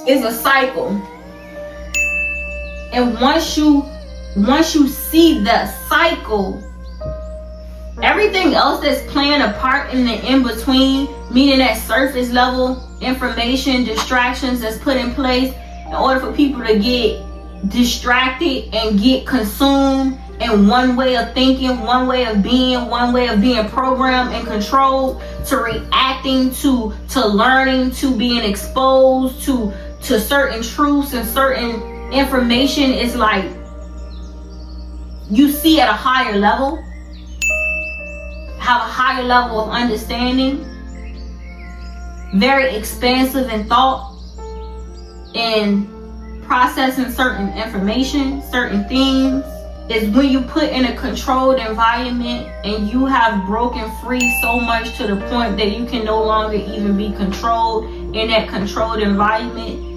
is a cycle. And once you see the cycle, everything else that's playing a part in the in-between, meaning that surface level information, distractions that's put in place in order for people to get distracted and get consumed in one way of thinking, one way of being programmed and controlled, to reacting to learning, to being exposed to certain truths and certain information. Is like you see at a higher level, have a higher level of understanding, very expansive in thought and processing certain information, certain things, is when you put in a controlled environment and you have broken free so much to the point that you can no longer even be controlled in that controlled environment.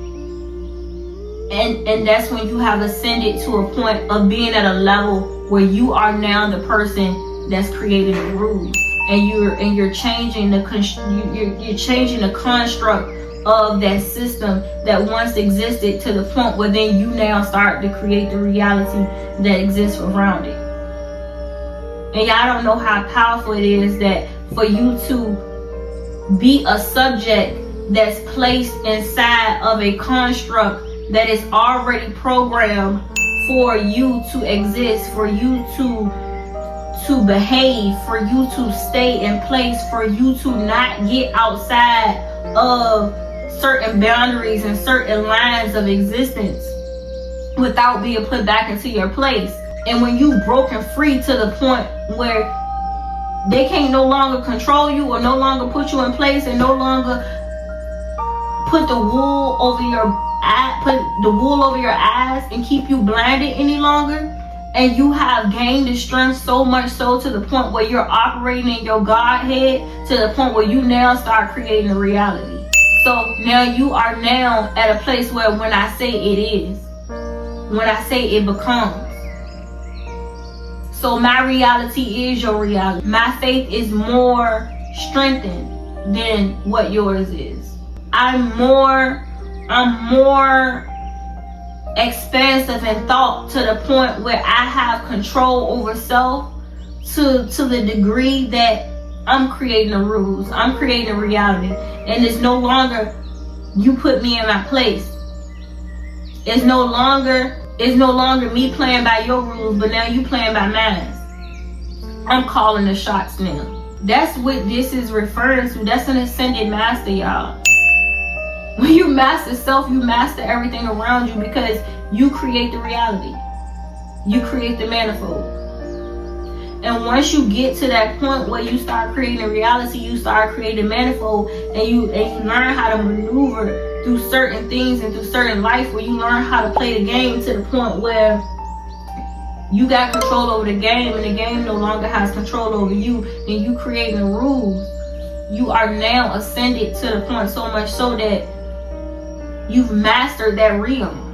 And that's when you have ascended to a point of being at a level where you are now the person that's creating the rules, and you're changing you're changing the construct of that system that once existed, to the point where then you now start to create the reality that exists around it. And y'all don't know how powerful it is that for you to be a subject that's placed inside of a construct that is already programmed for you to exist, for you to behave, for you to stay in place, for you to not get outside of certain boundaries and certain lines of existence without being put back into your place. And when you've broken free to the point where they can't no longer control you, or no longer put you in place, and no longer put the wool over your eyes and keep you blinded any longer, and you have gained the strength so much so to the point where you're operating in your Godhead, to the point where you now start creating a reality. So now you are now at a place where when I say it is, when I say it becomes. So my reality is your reality. My faith is more strengthened than what yours is. I'm more expansive in thought, to the point where I have control over self to the degree that I'm creating the rules. I'm creating a reality. And it's no longer you put me in my place. It's no longer me playing by your rules, but now you playing by mine. I'm calling the shots now. That's what this is referring to. That's an ascended master, y'all. When you master self, you master everything around you, because you create the reality. You create the manifold. And once you get to that point where you start creating a reality, you start creating manifold, and you learn how to maneuver through certain things and through certain life, where you learn how to play the game to the point where you got control over the game, and the game no longer has control over you, and you creating the rules. You are now ascended to the point so much so that you've mastered that realm.